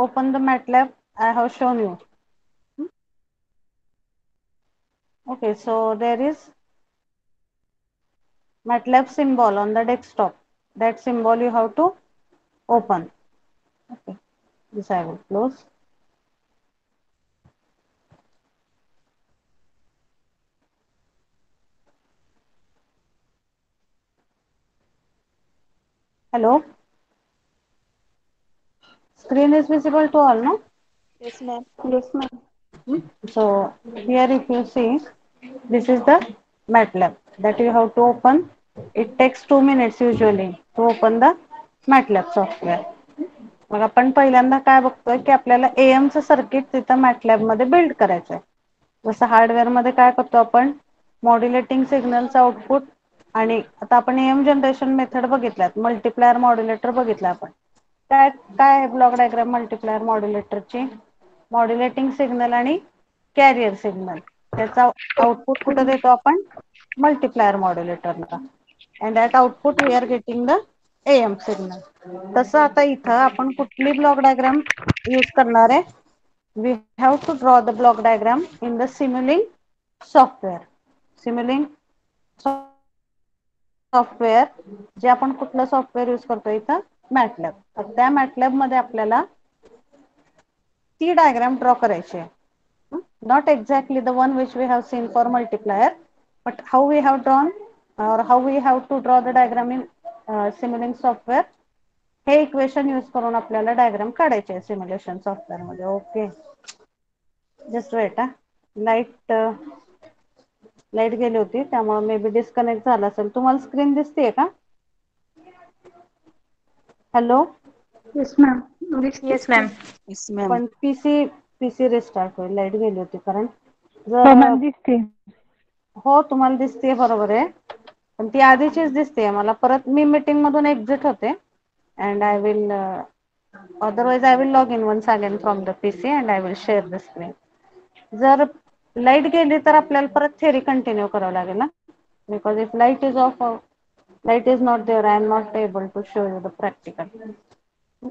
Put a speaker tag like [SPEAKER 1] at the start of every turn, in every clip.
[SPEAKER 1] open the MATLAB I have shown you. Okay, so there is MATLAB symbol on the desktop. That symbol you have to open. Okay, this I will close. Hello. Screen is visible to all, no?
[SPEAKER 2] Yes, ma'am.
[SPEAKER 3] Yes, ma'am.
[SPEAKER 1] So here if you see, this is the MATLAB that you have to open. It takes 2 minutes usually to open the MATLAB software. मग आपण पहिल्यांदा काय बघतोय की आपल्याला AM चं circuit तिथं MATLAB मध्ये बिल्ड करायचं आहे. जसं हार्डवेअर मध्ये काय करतो आपण मॉड्युलेटिंग सिग्नलचं आउटपुट आणि आता आपण AM जनरेशन मेथड बघितल्यात मल्टीप्लायर मॉड्युलेटर बघितलं आपण काय काय ब्लॉक डायग्राम मल्टीप्लायर मॉड्युलेटरची मॉड्युलेटिंग सिग्नल आणि कॅरियर सिग्नल त्याचा आउटपुट कुठे देतो आपण मल्टीप्लायर मॉड्युलेटरला and that output we are getting the AM signal. तसं आता इथं आपण कुठली ब्लॉक डायग्राम यूज करणार आहे we have to draw the block diagram in the Simulink software. Simulink software जे आपण कुठलं सॉफ्टवेअर यूज करतो इथं MATLAB. तर त्या MATLAB मध्ये आपल्याला ती डायग्राम ड्रॉ करायची आहे. Not exactly the one which we have seen for multiplier, but how we have drawn or how we have to draw the diagram in Simulink software. हे इक्वेशन यूज करून आपल्याला diagram काढायचे आहे simulation software मध्ये. Okay, just wait. Light गेली होती त्यामुळे may be disconnect झाला असेल. तुम्हाला स्क्रीन दिसतेय का? हॅलो.
[SPEAKER 3] Yes, ma'am. दिसते.
[SPEAKER 2] Yes, ma'am. Yes, ma'am.
[SPEAKER 1] पण पीसी रिस्टार्ट होईल, लाईट गेली होती कारण
[SPEAKER 4] हो
[SPEAKER 1] जर
[SPEAKER 4] मॅम दिसते.
[SPEAKER 1] हो तुम्हाला दिसते बरोबर आहे पण ती आधीचीच दिसते मला. परत मी मीटिंग मधून एक्झिट होते and I will otherwise I will log in once again from the PC and I will share the screen. जर लाईट गेली तर आपल्याला परत थेरी कंटिन्यू करावं लागेल ना because if light is off light is not there I am not able to show you the practical.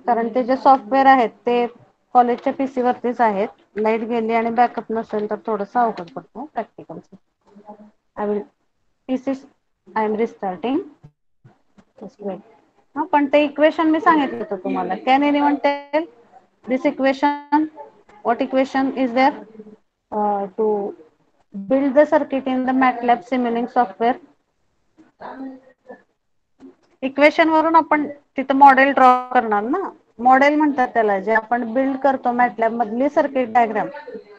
[SPEAKER 1] कारण ते जे सॉफ्टवेअर आहेत ते कॉलेजच्या पीसी वरतीच आहेत. लाईट गेली आणि बॅकअप नसेल तर थोडंसं अवघड पडतो प्रॅक्टिकलचं. I will PC I am restarting. हा पण ते इक्वेशन मी सांगितलं होतं तुम्हाला. Can anyone tell this equation what equation is there to build the circuit in the MATLAB Simulink software. Equation वरून आपण तिथं मॉडेल ड्रॉ करणार ना. मॉडेल म्हणतात त्याला जे आपण बिल्ड करतो MATLAB मधली सर्किट डायग्राम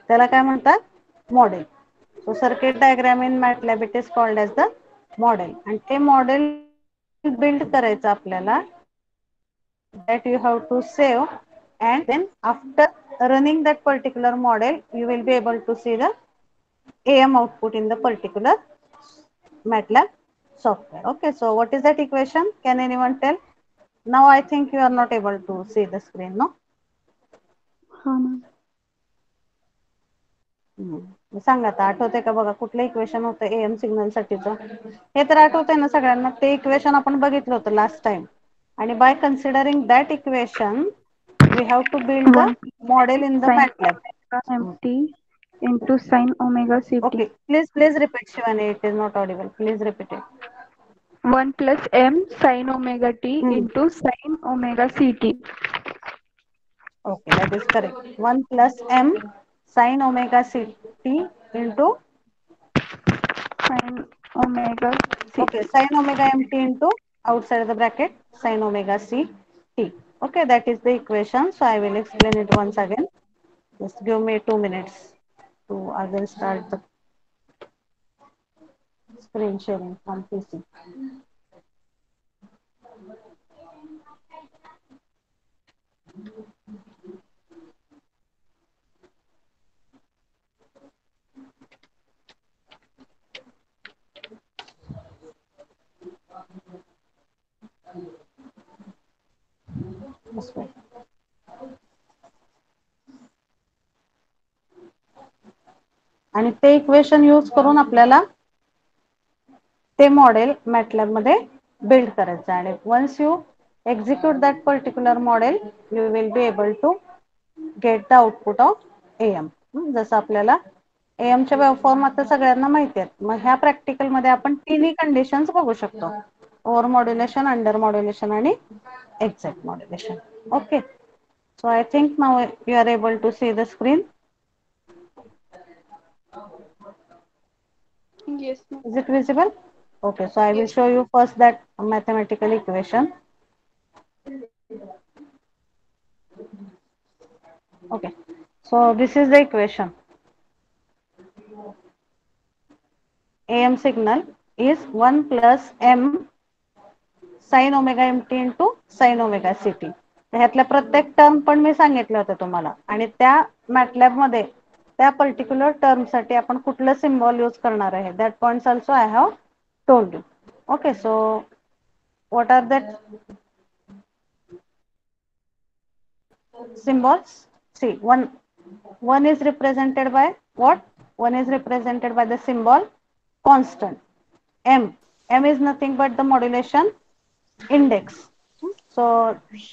[SPEAKER 1] त्याला काय म्हणतात model. So circuit diagram in MATLAB it is called as the model. आणि ते मॉडेल बिल्ड करायचं आपल्याला that you have to save and then after running that particular model you will be able to see the AM output in the particular MATLAB software. Okay, so what is that equation? Can anyone tell? Now I think you are not able to see the screen, no?
[SPEAKER 3] हा ma'am.
[SPEAKER 1] सांगा आता आठवते का बघा कुठलं equation होतं AM signal साठीचं. हे तर आठवतंय ना सगळ्यांना. ते इक्वेशन आपण बघितलं होतं लास्ट टाइम आणि by considering that equation we have to build the
[SPEAKER 3] 1
[SPEAKER 1] model in the
[SPEAKER 3] sin
[SPEAKER 1] MATLAB.
[SPEAKER 3] omega mt into sin omega ct.
[SPEAKER 1] Okay, please repeat Shivani, it is not audible. Please repeat it.
[SPEAKER 3] 1 plus m sin omega t
[SPEAKER 1] Hmm.
[SPEAKER 3] into sin omega ct.
[SPEAKER 1] Okay, that is correct. 1 plus m sin omega ct into
[SPEAKER 3] Sin omega
[SPEAKER 1] okay
[SPEAKER 3] ct.
[SPEAKER 1] sin omega mt into outside the bracket sin omega c t. Okay, that is the equation. So I will explain it once again. Just give me 2 minutes to again start the screen sharing from PC. आणि ते equation use करून आपल्याला ते model MATLAB मध्ये build करायचं आणि once you execute that particular model you will be able to get the output of AM. जसं आपल्याला AM च्या वेव्हफॉर्म आता सगळ्यांना माहिती आहेत. मग ह्या प्रॅक्टिकल मध्ये आपण तिन्ही कंडिशन्स बघू शकतो. ओव्हर मॉड्युलेशन, अंडर मॉड्युलेशन आणि exact modulation. Okay. So I think now you are able to see the screen.
[SPEAKER 3] Yes, ma'am.
[SPEAKER 1] Is it visible? Okay, so I will
[SPEAKER 3] Yes,
[SPEAKER 1] show you first that mathematical equation. Okay, so this is the equation. AM signal is 1 plus M sin omega mt into sin omega ct. ह्यातल्या प्रत्येक term पण मी सांगितलं होतं तुम्हाला, आणि त्या MATLAB मध्ये त्या particular term साठी आपण कुठलं सिम्बॉल यूज करणार आहे, that points also I have told you. Okay, so what are that symbols? See, one is represented by what? One is represented by the symbol constant M. M is nothing but the modulation index. So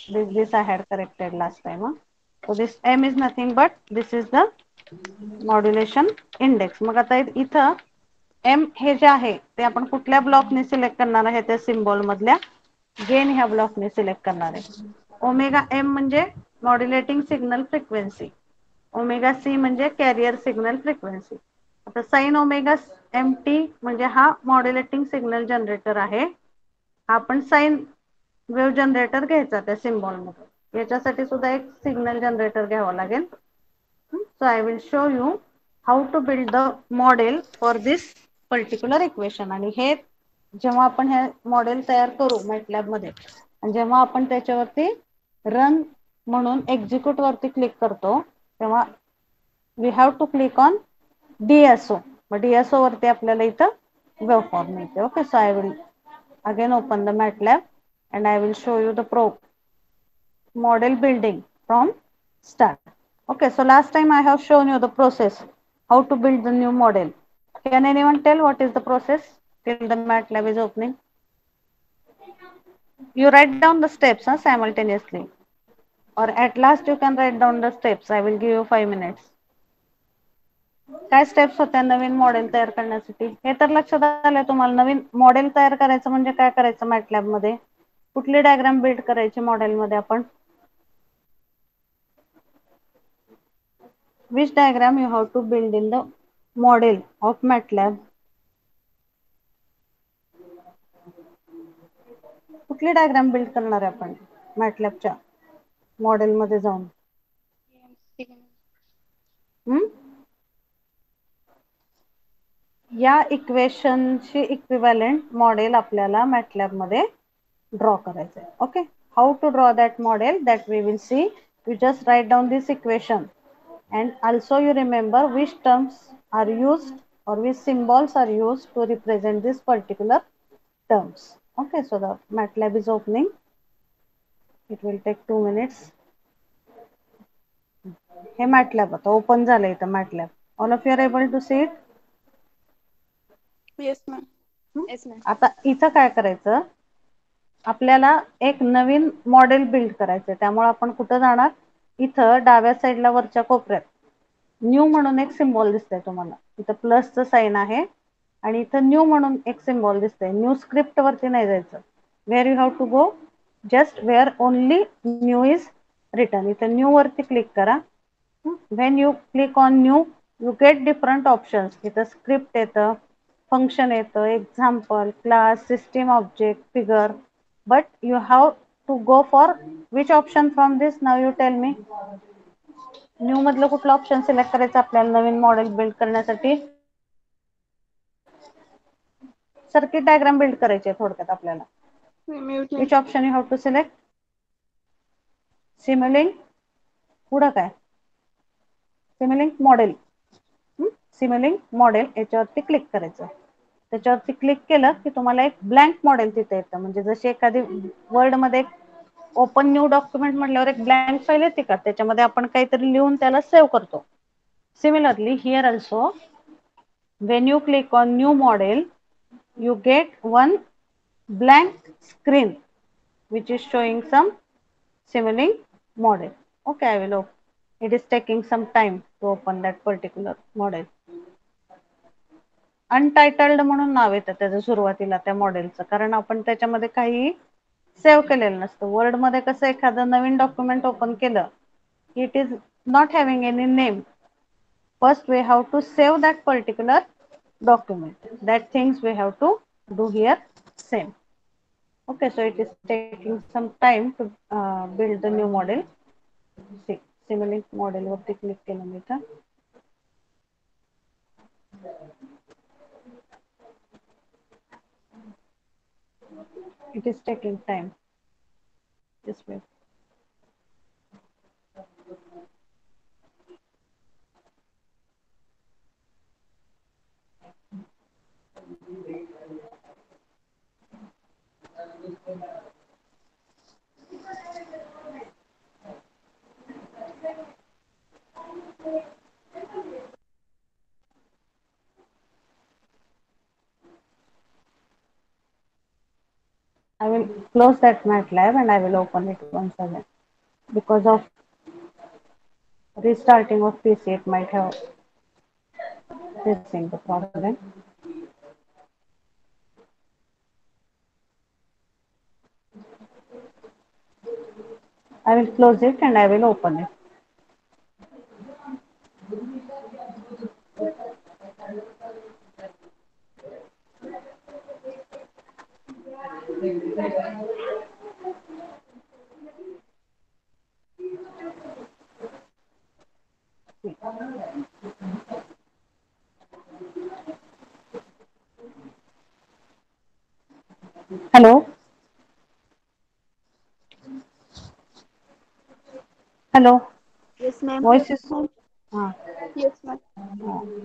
[SPEAKER 1] this I had corrected last time. So this M is nothing but this is the modulation index. मग आता इथं M हे जे आहे ते आपण कुठल्या ब्लॉकने select करणार आहे, त्या सिम्बॉल मधल्या गेन ह्या ब्लॉकने सिलेक्ट करणार आहे. ओमेगा M म्हणजे modulating signal frequency, omega C म्हणजे कॅरियर सिग्नल फ्रिक्वेन्सी. आता साइन ओमेगा MT म्हणजे हा मॉड्युलेटिंग सिग्नल जनरेटर आहे. आपण साइन वेव्ह जनरेटर घ्यायचा त्या सिम्बॉल मध्ये. याच्यासाठी सुद्धा एक सिग्नल जनरेटर घ्यावा लागेल. So I will show you how to build the model for this particular equation. आणि हे जेव्हा आपण हे मॉडेल तयार करू मॅटलॅब मध्ये, आणि जेव्हा आपण त्याच्यावरती रन म्हणून एक्झिक्यूट वरती क्लिक करतो, तेव्हा we have to click on DSO. मग DSO वरती आपल्याला इथं वेव्हफॉर्म मिळते. Okay, so I will again open the MATLAB and I will show you the model building from start. Okay, so last time I have shown you the process how to build the new model. Can anyone tell what is the process till the MATLAB is opening? You write down the steps simultaneously, or at last you can write down the steps. I will give you 5 minutes. काय steps होत्या नवीन model तयार करण्यासाठी, हे तर लक्षात आलंय तुम्हाला. नवीन model तयार करायचं म्हणजे काय करायचं, मॅटलॅब मध्ये कुठली डायग्राम बिल्ड करायची मॉडेल मध्ये आपण, which diagram you have to build in the model of MATLAB? कुठली डायग्राम बिल्ड करणार आहे आपण मॅटलॅबच्या मॉडेल मध्ये जाऊन? या इक्वेशनची इक्विव्हॅलेंट मॉडेल आपल्याला मॅटलॅब मध्ये ड्रॉ करायचं आहे. Okay, how to draw that model that we will see. You just write down this equation and also you remember which terms are used or which symbols are used to represent this particular terms. Okay, so the MATLAB is opening. It will take 2 minutes. हे MATLAB आता open झालं इथं MATLAB. All of you are able to see it?
[SPEAKER 3] yes, ma'am. Yes, ma'am.
[SPEAKER 1] आता इथं काय करायचं, आपल्याला एक नवीन मॉडेल बिल्ड करायचं. त्यामुळे आपण कुठं जाणार, इथं डाव्या साईडला वरच्या कोपऱ्यात न्यू म्हणून एक सिम्बॉल दिसतंय तुम्हाला. इथं प्लसचं साइन आहे आणि इथं न्यू म्हणून एक सिम्बॉल दिसतंय. न्यू स्क्रिप्ट वरती नाही जायचं. Where you have to go, just where only new is written. इथं न्यू वरती क्लिक करा. When you click on new you get different options. इथं स्क्रिप्ट येतं, फंक्शन येतं, example, class, system object, figure. But you have to go for which option from this. Now you tell me. New मधलं कुठलं option select करायचं आपल्याला नवीन model build करण्यासाठी? Circuit diagram build करायची आहे थोडक्यात आपल्याला.
[SPEAKER 3] Simulink.
[SPEAKER 1] Which option you have to select? Simulink. पुढं काय? Simulink model. सिम्युलिंक मॉडेल याच्यावरती क्लिक करायचं. त्याच्यावरती क्लिक केलं की तुम्हाला एक ब्लँक मॉडेल तिथे येतं. म्हणजे जशी एखादी वर्ड मध्ये ओपन न्यू डॉक्युमेंट म्हटल्यावर एक ब्लँक फाईल येते का, त्याच्यामध्ये आपण काहीतरी लिहून त्याला सेव्ह करतो. Similarly here also when you click on new model you get one blank screen which is showing some Simulink model. Okay, I will It is taking some time to open that particular model. अनटायटल्ड म्हणून नाव येतं त्याचं सुरुवातीला त्या मॉडेलचं, कारण आपण त्याच्यामध्ये काही save केलेलं नसतं. वर्ड मध्ये कसं एखादं नवीन डॉक्युमेंट ओपन केलं, it is not having any name. First we have to save that particular document. That things we have to do here same. Okay, so it is taking some time to build the new model. See, Simulink model वरती click केलं मी इथं. It is taking time. Just wait. I will close that MATLAB and I will open it once again. Because of restarting of PC, it might have facing the problem. I will close it and I will open it. Hello. Hello.
[SPEAKER 2] Yes, ma'am.
[SPEAKER 1] Voice is
[SPEAKER 3] Yes, ma'am.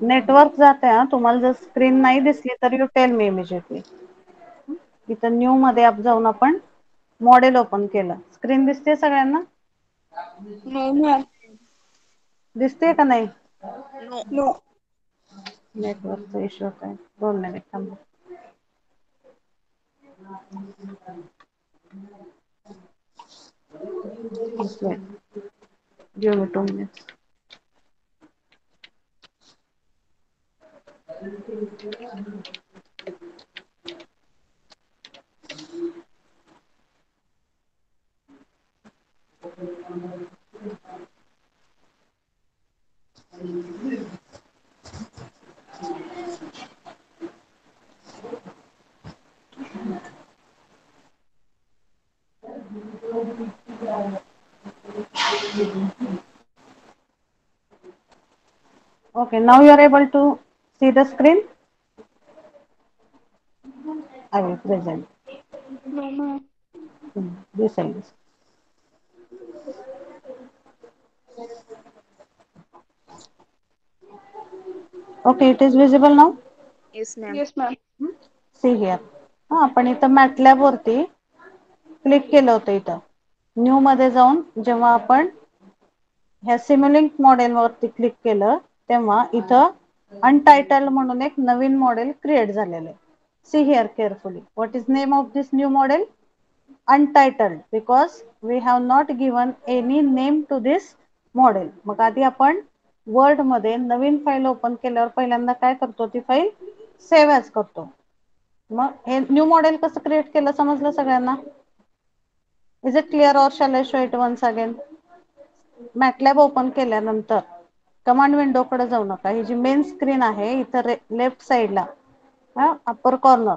[SPEAKER 1] Network जाते हा. तुम्हाला जर screen नाही दिसली तर you tell me immediately. इथं new मध्ये जाऊन आपण मॉडेल ओपन केलं. स्क्रीन दिसते सगळ्यांना?
[SPEAKER 3] No, ma'am.
[SPEAKER 1] दिसते का नाही?
[SPEAKER 2] No.
[SPEAKER 3] No.
[SPEAKER 1] नेटवर्कचा इश्यू होत आहे. 2 मिनिट थांबा. Give me 2 minutes. Okay, now you are able to see the screen. I will present.
[SPEAKER 3] No, ma'am.
[SPEAKER 1] This side. Okay, it is visible now.
[SPEAKER 2] Yes, ma'am.
[SPEAKER 3] Yes, ma'am.
[SPEAKER 1] See here. हा, आपण इथं MATLAB वरती click केलं होतं. इथं new मध्ये जाऊन जेव्हा आपण ह्या सिम्युलिंक मॉडेल वरती क्लिक केलं तेव्हा इथं अनटायटल्ड म्हणून एक नवीन मॉडेल क्रिएट झालेलं आहे. See here carefully. What is name of this new model? Untitled, because we have not given any name to this model. मग आधी आपण वर्ड मध्ये नवीन फाईल ओपन केल्यावर पहिल्यांदा काय करतो? ती फाईल सेव्ह ॲज करतो. मग हे न्यू मॉडेल कसं क्रिएट केलं समजलं सगळ्यांना? Is it clear or shall I show it once again? MATLAB open केल्यानंतर कमांड विंडो कडे जाऊ नका. ही जी मेन स्क्रीन आहे इथं लेफ्ट साइडला upper corner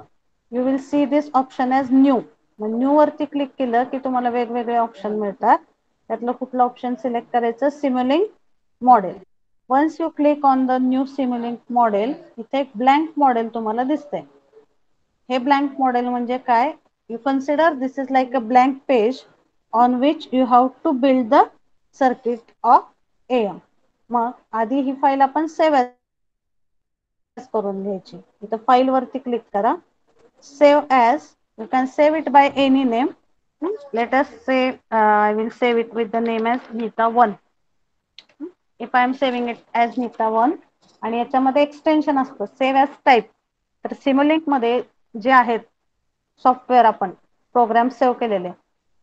[SPEAKER 1] you will see this option as new. New वरती क्लिक केलं की तुम्हाला वेगवेगळे ऑप्शन मिळतात. त्यातलं कुठलं ऑप्शन सिलेक्ट करायचं? Simulink model. Once you click on the new Simulink model, इथे एक ब्लँक मॉडेल तुम्हाला दिसते. हे ब्लँक मॉडेल म्हणजे काय? You consider this is like a blank page on which you have to build the circuit of AM. मग आधी ही file आपण सेव्ह करून घ्यायची. इथं फाईल वरती क्लिक करा. Save as. You can save it by any name. Let us say I will save it with the name as Nita1. If I am saving it as Nita1 आणि याच्यामध्ये extension असतं save as type. तर सिम्युलिंक मध्ये जे आहेत software आपण program save केलेले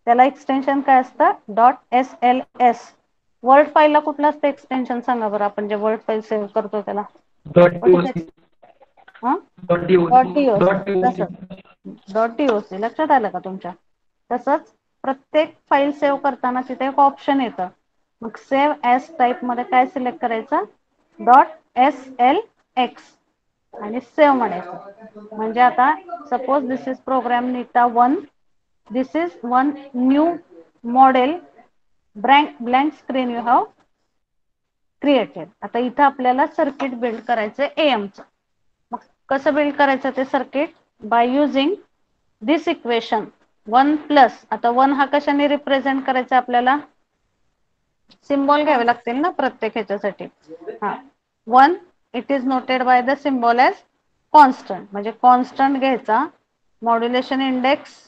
[SPEAKER 1] त्याला एक्सटेन्शन काय असतं? .SLS. वर्ड फाईलला कुठलं असतं एक्सटेन्शन सांगा बरं, आपण जे वर्ड फाईल सेव्ह करतो त्याला. हा डॉट डीओसी. तसंच डॉट डीओसी लक्षात आलं का तुमच्या. तसंच प्रत्येक फाईल सेव्ह करताना तिथे एक ऑप्शन येतं, मग सेव्ह ॲज टाईप मध्ये काय सिलेक्ट करायचं, .slx आणि सेव्ह म्हणायचं. म्हणजे आता सपोज दिस इज प्रोग्राम नीता 1, this is one new model blank screen you have created. आता इथं आपल्याला सर्किट बिल्ड करायचं एएमचं. मग कसं बिल्ड करायचं ते circuit, by using this equation 1 plus. आता 1 हा कशाने रिप्रेझेंट करायचा आपल्याला, सिम्बॉल घ्यावे लागतील ना प्रत्येक ह्याच्यासाठी. हा 1 it is noted by the symbol as constant. म्हणजे कॉन्स्टंट घ्यायचा, modulation index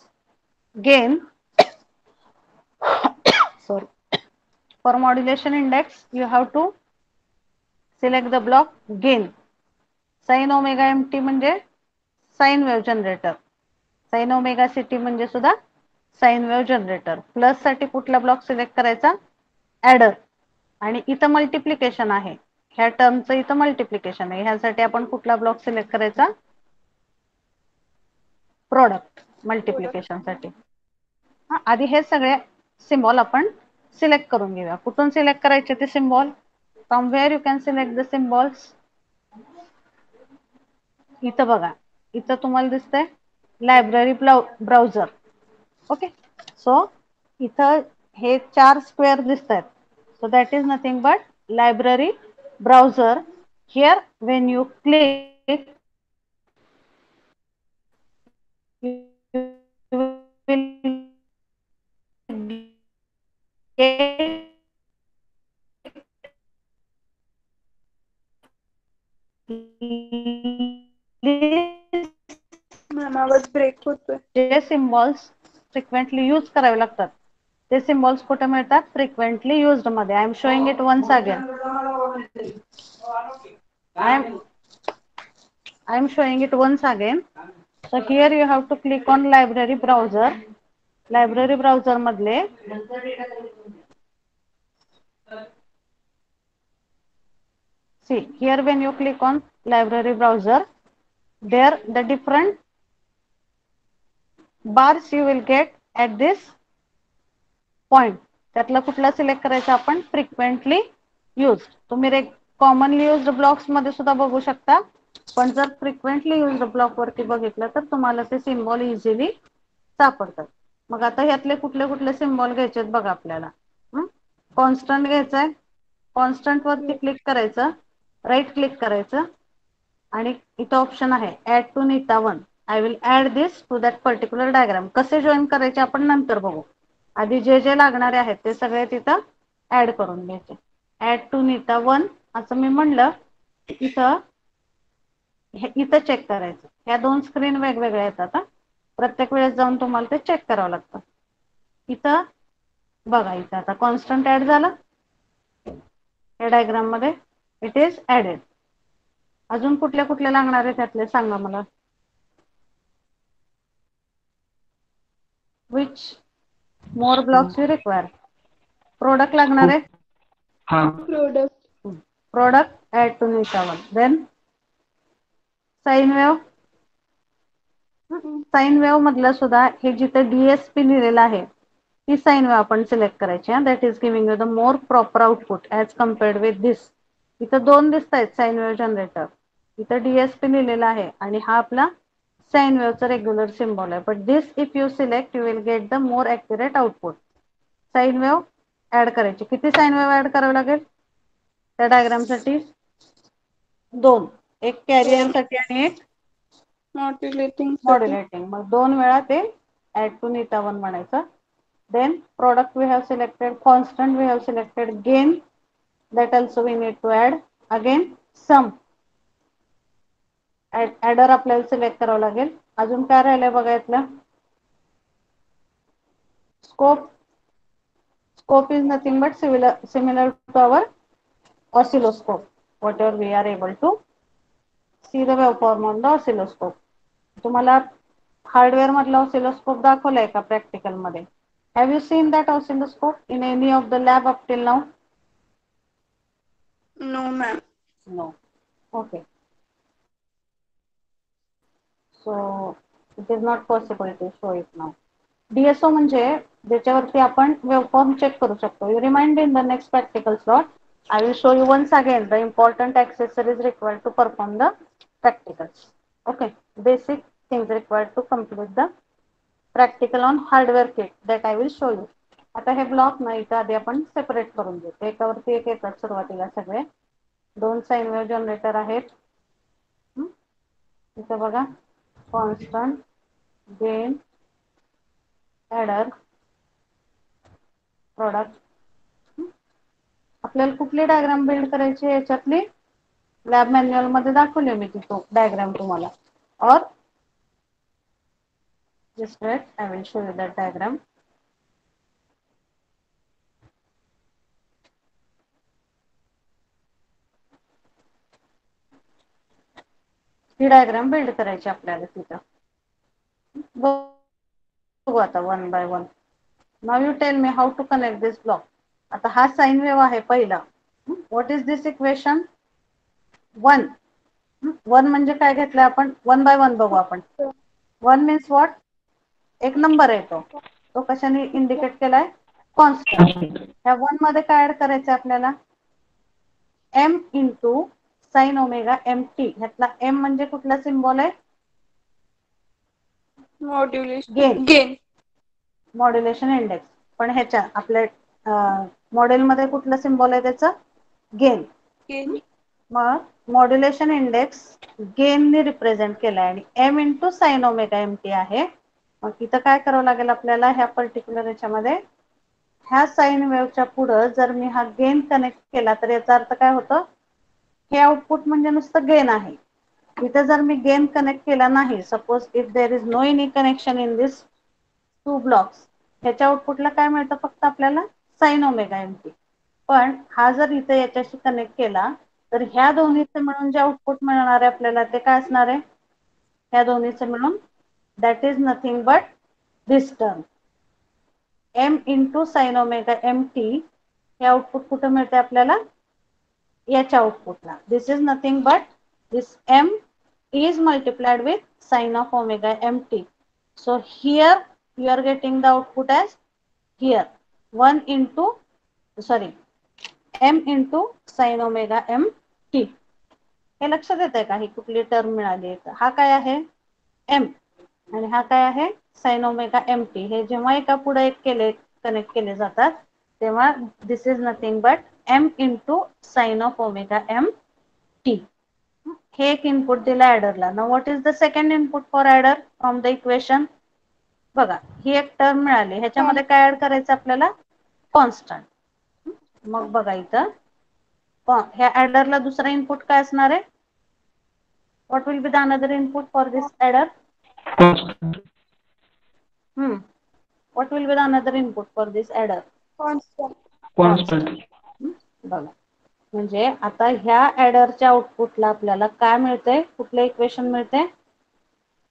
[SPEAKER 1] gain sorry, for modulation index you have to select the block gain. sin omega mt म्हणजे sign wave generator, sine omega city म्हणजे सुद्धा sign wave generator. Plus साठी कुठला block select करायचा, adder. आणि इथं multiplication आहे, ह्या टर्मचं इथं मल्टिप्लिकेशन आहे, ह्यासाठी आपण कुठला ब्लॉक सिलेक्ट करायचा, प्रोडक्ट मल्टिप्लिकेशन साठी. आधी हे सगळे सिम्बॉल आपण सिलेक्ट करून घेऊया. कुठून सिलेक्ट करायचे ते symbol, from where you can select the symbols. इथं बघा, इथं तुम्हाला दिसतंय लायब्ररी ब्राउझर. ओके, सो इथं हे 4 स्क्वेअर दिसत आहेत. So that is nothing but library browser. Here when you click
[SPEAKER 3] ma'am आवाज ब्रेक होतोय.
[SPEAKER 1] जे सिम्बॉल्स फ्रिक्वेंटली यूज करावे लागतात ते सिम्बॉल्स कुठे मिळतात, फ्रिक्वेंटली युज्ड मध्ये. I am showing it once again. I am showing it once again. So here you have to click on library browser. Library browser मधले see here when you click on library browser, there the different bars you will get at this point. त्यातला कुठला select करायचा आपण, frequently used. तुम्ही commonly used blocks मध्ये सुद्धा बघू शकता, पण जर फ्रिक्वेंटली युज्ड ब्लॉक वरती बघितलं तर तुम्हाला ते सिम्बॉल इझिली सापडतात. मग आता ह्यातले कुठले कुठले सिम्बॉल घ्यायचे बघा आपल्याला. कॉन्स्टंट घ्यायचंय, कॉन्स्टंट वरती क्लिक करायचं, राईट क्लिक करायचं आणि इथं ऑप्शन आहे ऍड टू नीता 1. I will add this to that particular diagram. कसे जॉईन करायचे आपण नंतर बघू, आधी जे जे लागणारे आहेत ते सगळे तिथं ऍड करून घ्यायचे. ऍड टू नीता 1 असं मी म्हणलं, इथं चेक करायचं. ह्या 2 स्क्रीन वेगवेगळ्या येतात. प्रत्येक वेळेस जाऊन तुम्हाला ते चेक करावं लागतं. इथं बघा, इथं आता कॉन्स्टंट ऍड झालं या डायग्राम मध्ये, इट इज ऍडेड. अजून कुठले कुठले लागणार आहे त्यातले सांगा मला. Which more blocks you require. Product लागणार आहे, प्रोडक्ट ऍड टू नीता 1. Then sine wave, sine wave मधलं सुद्धा हे जिथे डीएसपी लिहिलेलं आहे ती साइन वेव्ह आपण सिलेक्ट करायची. That is giving you the more proper output as compared with this. इथं 2 दिसत आहेत साइन वेव्ह जनरेटर, इथं डीएसपी लिहिलेला आहे आणि हा आपला साइन वेव्हचा रेग्युलर सिम्बॉल आहे. But this if you select you will get the more accurate output. Sine wave add करायची. किती साइन वेव्ह ऍड करावे लागेल त्या डायग्राम साठी, 2. एक कॅरियर साठी आणि एक मॉड्युलेटिंग. मग 2 वेळा ते ऍड टू नीता 1 म्हणायचं. Then product we have selected, constant we have selected, gain that also we need to add. Again sum, adder आपल्याला सिलेक्ट करावं लागेल. अजून काय राहिलंय बघा यातलं, scope. Scope is nothing but similar to our oscilloscope. Whatever we are able to see the waveform on the oscilloscope. तुम्हाला hardware मधला ऑसिलोस्कोप दाखवलाय का प्रॅक्टिकल मध्ये? Have you seen that oscilloscope in any of the lab up till now?
[SPEAKER 2] ma'am.
[SPEAKER 1] No. Okay. So it is not possible to show it now. DSO म्हणजे ज्याच्यावरती आपण waveform check करू शकतो. You remind in the next practical slot. I will show you once again the important accessories required to perform the practicals. Okay. Basic things required to complete the practical on hardware kit that I will show you. आता हे block ना इथं आधी आपण separate करून घेऊ. एकावरती एक येतात सुरुवातीला सगळे. 2 साइन वेव्ह जनरेटर आहेत. इथं बघा कॉन्स्टंट गेन ॲडर प्रोडक्ट. आपल्याला कुठली डायग्राम बिल्ड करायची याच्यातली लॅब मॅन्युअल मध्ये दाखवली मी ती डायग्राम तुम्हाला. और just wait, I will show you that diagram. ही डायग्राम बिल्ड करायची आपल्याला तिथं. बघू आता one by one. Now you tell me how to connect this block. आता हा साइन वेव्ह आहे पहिला. What is this equation? 1. 1 म्हणजे काय घेतलं आपण? वन बाय वन बघू आपण. 1 मीन्स व्हॉट? एक नंबर आहे तो. तो कशाने इंडिकेट केलाय? कॉन्स्टंट. ह्या 1 मध्ये काय ऍड करायचं आपल्याला? m into sine omega mt. ह्यातला m म्हणजे कुठला सिम्बॉल आहे?
[SPEAKER 2] Gain.
[SPEAKER 1] Modulation index. पण ह्याच्या आपल्या मॉडेल मध्ये कुठलं सिम्बॉल आहे त्याचं? गेन.
[SPEAKER 2] Gain.
[SPEAKER 1] मग मॉड्युलेशन इंडेक्स गेन ने रिप्रेझेंट केलाय आणि m into sine omega mt आहे. मग इथं काय करावं लागेल आपल्याला ह्या पर्टिक्युलर याच्यामध्ये? ह्या साइन वेव्हच्या पुढं जर मी हा गेन कनेक्ट केला तर याचा अर्थ काय होतं? हे आउटपुट म्हणजे नुसतं गेन आहे. इथे जर मी गेन कनेक्ट केला नाही, suppose if there is no any connection in this 2 blocks, ह्याच्या आउटपुटला काय मिळतं? फक्त आपल्याला साइन ओमेगा mt. पण हा जर इथे याच्याशी कनेक्ट केला तर ह्या दोन्हीचे मिळून जे आउटपुट मिळणार आहे आपल्याला ते काय असणार आहे? ह्या दोन्हीचे मिळून that is nothing but this term m into sine omega mt. हे आउटपुट कुठे मिळते आपल्याला? याच्या आउटपुटला. This is nothing but this m is multiplied with sine of omega mt. So here you are getting the output as here 1 into m into sine omega mt. हे लक्षात येतंय का? ही कुठली टर्म मिळाली आहे? हा काय आहे? m आणि हा काय आहे? Sign omega mt. हे जेव्हा एका पुढे एक केले कनेक्ट केले जातात तेव्हा this is nothing but m into sine of omega mt. हे एक इनपुट दिला ऍडरला. Now what is the second input for adder from the equation? बघा ही एक टर्म मिळाली. ह्याच्यामध्ये काय ऍड करायचं आपल्याला? कॉन्स्टंट. मग बघा इथं ह्या ऍडरला दुसरा इनपुट काय असणार आहे? What will be the another input for this adder? What will be the another input for this adder? Constant. बघा म्हणजे आता ह्या ऍडरच्या आउटपुटला आपल्याला काय मिळतंय? कुठलं इक्वेशन मिळते?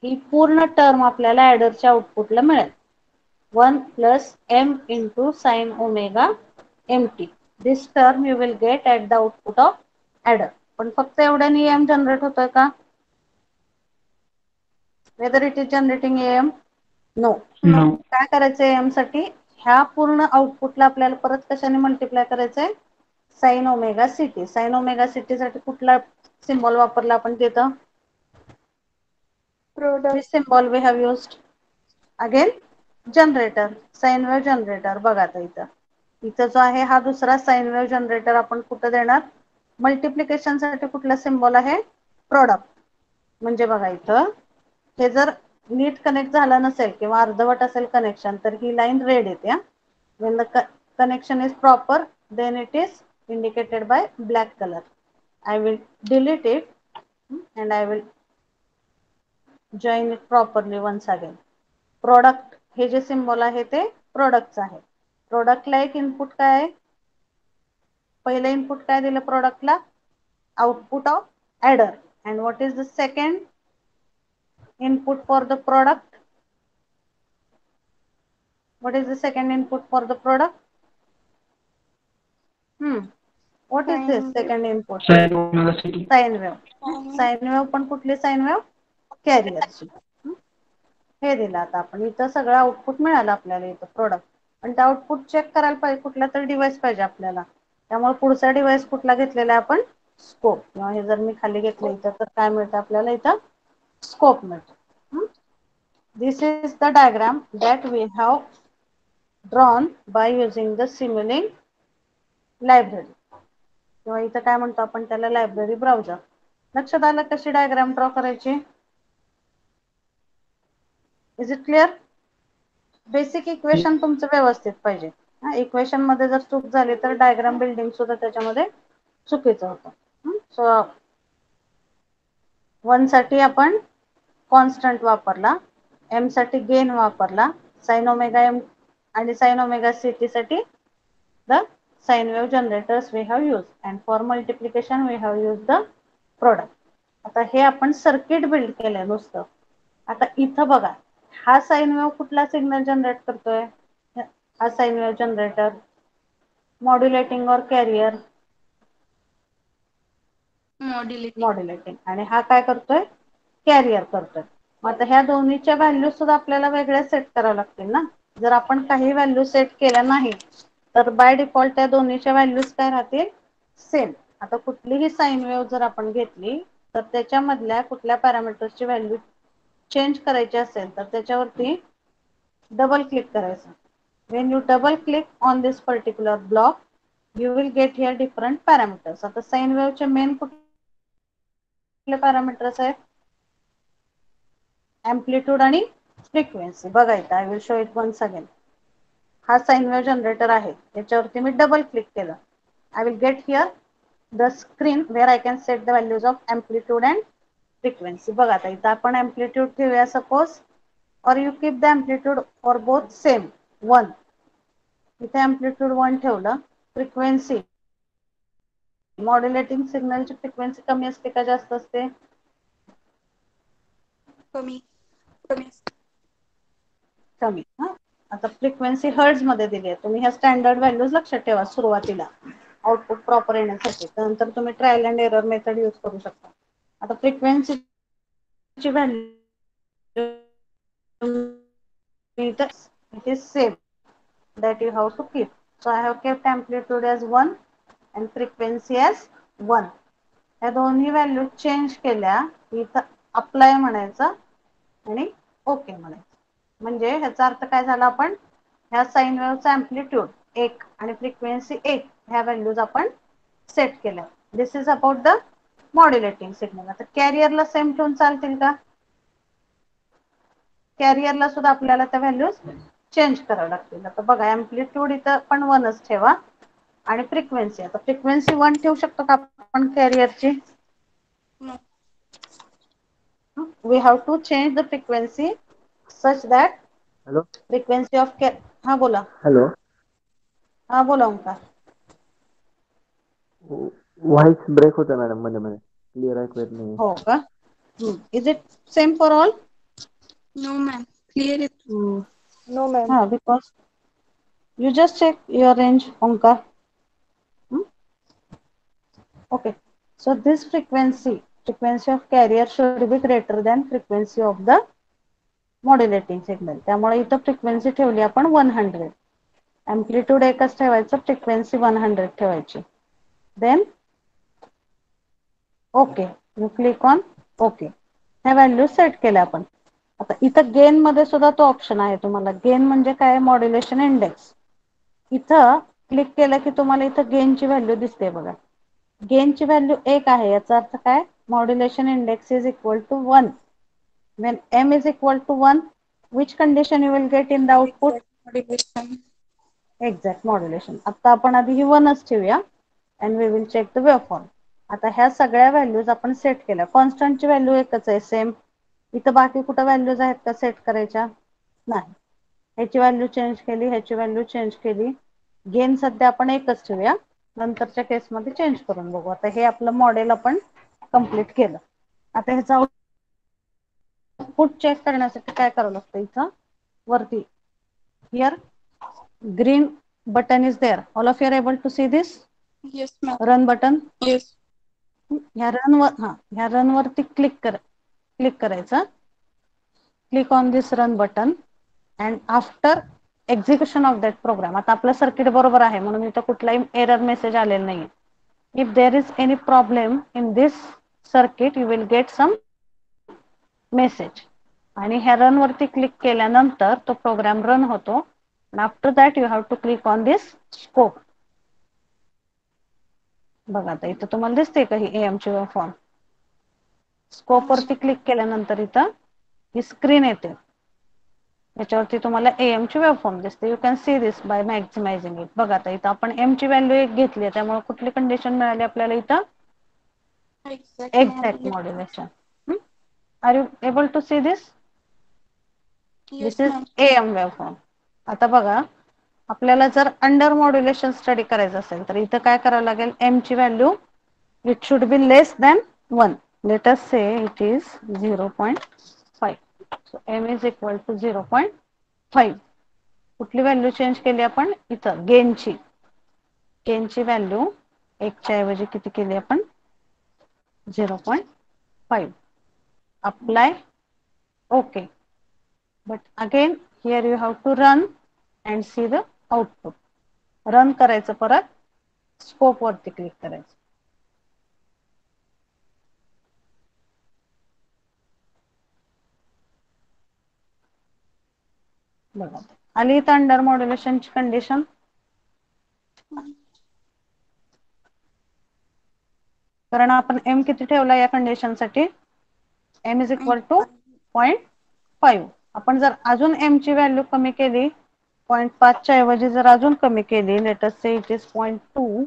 [SPEAKER 1] ही पूर्ण टर्म आपल्याला ऍडरच्या आउटपुटला मिळेल. 1 plus m into sine omega mt. This term you will get at the output of adder. पण फक्त एवढ्याने am जनरेट होतोय का? Whether it is generating am? No. काय करायचंय am साठी? ह्या पूर्ण आउटपुटला आपल्याला परत कशाने मल्टिप्लाय करायचंय? Sine omega ct. Sine omega ct साठी कुठला सिम्बॉल वापरला आपण तिथं? Which symbol we have used? Again generator. Sign wave generator. बघा आता इथं जो आहे हा दुसरा साइन वेव्ह जनरेटर आपण कुठं देणार? मल्टिप्लिकेशन साठी कुठला सिम्बॉल आहे? प्रोडक्ट. म्हणजे बघा इथं हे जर नीट कनेक्ट झालं नसेल किंवा अर्धवट असेल कनेक्शन तर ही लाईन रेड येते. When the connection is proper then it is indicated by black color. I will delete it and I will join it properly once again. Product हे जे सिम्बॉल आहे ते प्रोडक्टचं आहे. प्रोडक्टला एक इनपुट काय आहे? पहिलं इनपुट काय दिलं प्रोडक्टला? Output of adder. And what is the second input for the product? What is the second input for the product? What is this
[SPEAKER 2] Sine wave.
[SPEAKER 1] Second input?
[SPEAKER 4] Sine omega C.
[SPEAKER 1] Sine wave.
[SPEAKER 2] Sine wave.
[SPEAKER 1] Sine wave पण कुठली sine wave? कॅरियरची. हे दिलं आता आपण इथं सगळं output मिळालं आपल्याला इथं प्रोडक्ट. पण ते आउटपुट चेक करायला पाहिजे कुठला तरी डिव्हाइस पाहिजे आपल्याला. त्यामुळे पुढचा डिव्हाइस कुठला घेतलेला आहे आपण? स्कोप. किंवा हे जर मी खाली घेतलं इथं तर काय मिळतं आपल्याला इथं? स्कोप मिळतो. This is the diagram that we have drawn by using the Simulink library. किंवा इथं काय म्हणतो आपण त्याला? Library browser. लक्षात आलं कशी डायग्राम ड्रॉ करायची? Is it clear? Basic equation तुमचं व्यवस्थित पाहिजे. इक्वेशन मध्ये जर चूक झाली तर डायग्राम बिल्डिंग सुद्धा त्याच्यामध्ये चुकीचं होतं. सो 1 साठी आपण कॉन्स्टंट वापरला, m साठी गेन वापरला, साइन ओमेगा m आणि साइन ओमेगा ct साठी the sine wave generators we have used, and for multiplication we have used the product. आता हे आपण सर्किट बिल्ड केलंय नुसतं. आता इथं बघा, हा साइन वेव्ह कुठला सिग्नल जनरेट करतोय? हा साइन वेव्ह जनरेटर मॉड्युलेटिंग और कॅरियर?
[SPEAKER 2] Modulating.
[SPEAKER 1] मॉड्युलेटिंग. आणि हा काय करतोय? कॅरियर करतोय. मग आता ह्या दोन्हीच्या व्हॅल्यू सुद्धा आपल्याला वेगळ्या सेट कराव्या लागतील ना. जर आपण काही व्हॅल्यू सेट केल्या नाही तर बाय डिफॉल्ट त्या दोन्हीच्या व्हॅल्यूज काय राहतील? सेम. आता कुठलीही साइन वेव्ह जर आपण घेतली तर त्याच्यामधल्या कुठल्या पॅरामीटर्सची व्हॅल्यू चेंज करायची असेल तर त्याच्यावरती डबल क्लिक करायचं. when you double click on this particular block you will get here different parameters. आता साइन वेव्ह चे मेन कुठले पॅरामीटर्स आहेत? एम्प्लिट्यूड आणि फ्रिक्वेन्सी. बघा इथं I will show it once again. हा साइन वेव्ह जनरेटर आहे, याच्यावरती मी डबल क्लिक केलं. I will get here the screen where I can set the values of amplitude and frequency. बघा आता इथं आपण एम्प्लिट्यूड ठेवूया suppose, or you keep the amplitude for both same 1. इथे एम्प्लिट्यूड 1 ठेवलं. फ्रिक्वेन्सी, मॉड्युलेटिंग सिग्नलची frequency कमी असते का जास्त असते?
[SPEAKER 2] कमी. कमी.
[SPEAKER 1] कमी. आता फ्रिक्वेन्सी हर्ट्ज मध्ये दिली आहे. तुम्ही ह्या स्टँडर्ड व्हॅल्यूज लक्षात ठेवा सुरुवातीला आउटपुट प्रॉपर येण्यासाठी. त्यानंतर तुम्ही trial and error method use करू शकता. आता फ्रिक्वेन्सीची value it is same that you have to keep. So I have kept amplitude as 1 and frequency as 1. या दोन्ही व्हॅल्यू चेंज केल्या इथं अप्लाय म्हणायचं आणि ओके म्हणायचं. म्हणजे ह्याचा अर्थ काय झाला? आपण ह्या साइन वेव्हचा एम्प्लिट्यूड 1 आणि फ्रिक्वेन्सी 1 ह्या व्हॅल्यूज आपण सेट केल्या. This is about the modulating signal. आता कॅरियरला सेम ठेवून चालतील का? कॅरियरला सुद्धा आपल्याला त्या व्हॅल्यूज चेंज करावं लागतील. आता बघा एम्प्लिट्यूड इथं पण 1च ठेवा आणि फ्रिक्वेन्सी, आता फ्रिक्वेन्सी 1 ठेवू शकतो का आपण कॅरियरची?
[SPEAKER 2] No.
[SPEAKER 1] We have to change the frequency such that
[SPEAKER 4] hello.
[SPEAKER 1] frequency of हा बोला.
[SPEAKER 4] हॅलो.
[SPEAKER 1] हा बोला ओंकार.
[SPEAKER 4] व्हॉइस ब्रेक होतं मॅडम मध्ये मध्ये, क्लिअर ऐकू येत नाही.
[SPEAKER 1] हो का? Is it same for all?
[SPEAKER 2] No, ma'am. Clear it.
[SPEAKER 4] No ma'am.
[SPEAKER 1] हा, because you just check your range, Omkar. Okay. So this frequency of carrier should be greater than frequency of the modulating signal. त्यामुळे इथं frequency ठेवली आपण 100. Amplitude एकच ठेवायचं, frequency 100 ठेवायची. Then okay, you click on okay. ह्या value set केल्या आपण. आता इथं गेन मध्ये सुद्धा तो ऑप्शन आहे तुम्हाला. गेन म्हणजे काय? Modulation index. इथं क्लिक केलं की तुम्हाला इथं गेनची व्हॅल्यू दिसते बघा. गेनची व्हॅल्यू 1 आहे, याचा अर्थ काय? Modulation index is equal to 1. when m is equal to 1, which condition you will get in the output?
[SPEAKER 2] Exact modulation.
[SPEAKER 1] Exact modulation. आता आपण आधी ही 1च ठेवूया and we will check the waveform. आता ह्या सगळ्या व्हॅल्यूज आपण सेट केल्या. कॉन्स्टंटची व्हॅल्यू एकच आहे, सेम. इथं बाकी कुठं व्हॅल्यूज आहेत का सेट करायच्या? नाही. ह्याची व्हॅल्यू चेंज केली, ह्याची व्हॅल्यू चेंज केली. गेन सध्या आपण एकच ठेवूया, नंतरच्या केसमध्ये चेंज करून बघू. आता हे आपलं मॉडेल आपण कंप्लीट केलं. आता ह्याचा आउटपुट चेक करण्यासाठी काय करावं लागतं? इथं वरती here green button is there. All of you are able to see this?
[SPEAKER 2] Yes, ma'am.
[SPEAKER 1] Run button.
[SPEAKER 2] Yes.
[SPEAKER 1] ह्या रन वरती क्लिक करायचं. Click on this run button and after execution of that program. आता आपलं circuit बरोबर आहे म्हणून इथं कुठलाही एरर मेसेज आलेला नाही. If there is any problem in this circuit you will get some message. आणि ह्या रन वरती क्लिक केल्यानंतर तो प्रोग्राम रन होतो. After that you have to click on this scope. बघा आता इथं तुम्हाला दिसते का ही एएमची वेव्हफॉर्म. स्कोप वरती क्लिक केल्यानंतर इथं ही स्क्रीन येते. याच्यावरती तुम्हाला एएमची वेव्हफॉर्म दिसते. You can see this by maximising it. बघा आता इथं आपण एम ची व्हॅल्यू 1 घेतली आहे त्यामुळे कुठली कंडिशन मिळाली आपल्याला इथं. Exact modulation. Are you able to see this.
[SPEAKER 2] Yes,
[SPEAKER 1] this is
[SPEAKER 2] ma'am.
[SPEAKER 1] AM waveform. आता बघा आपल्याला जर अंडर मॉड्युलेशन स्टडी करायचं असेल तर इथं काय करावं लागेल. एम ची value it should be less than 1. Let us say it is 0.5. so m is equal to 0.5. कुठली व्हॅल्यू चेंज केली आपण इथं गेनची. गेनची व्हॅल्यू 1 च्या ऐवजी किती केली आपण 0.5. Apply. Okay. But again here you have to run and see the output. Run करायचं परत स्कोप वरती क्लिक करायचं. बघा आली इथं अंडर मॉड्युलेशनची कंडिशन. कारण आपण एम किती ठेवला या कंडिशन साठी. M is equal to 0.5. आपण जर अजून एम ची व्हॅल्यू कमी केली 0.5 च्या ऐवजी जर अजून कमी केली let us say it is 0.2.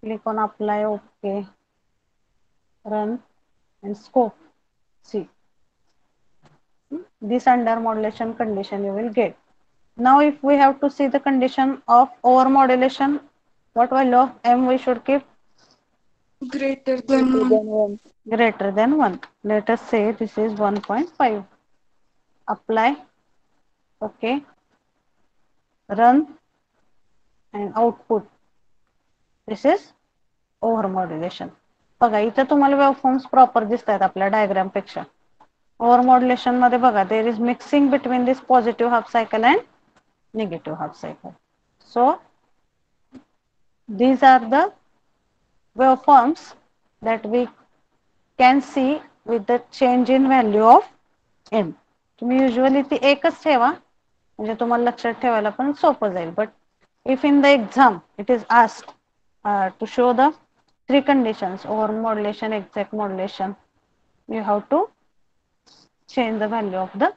[SPEAKER 1] Click on apply. Okay. Run and scope. See this under modulation condition you will get. Now if we have to see the condition of over modulation, what value of m we should keep.
[SPEAKER 2] Greater than 1.
[SPEAKER 1] Greater than 1. Let us say this is 1.5. Apply. Okay. Run and output. This is over modulation. बघा इथे तुम्हाला waveforms proper दिसतात आपल्या diagram पेक्षा. Over modulation मध्ये बघा there is mixing between this positive half cycle and negative half cycle. So these are the waveforms that we can see with the change in value of m. तुम्ही usually ती एकच ठेवा म्हणजे तुम्हाला लक्षात ठेवायला पण सोपं जाईल. But if in the exam it is asked to show the 3 conditions over modulation, exact modulation, you have to change the value of the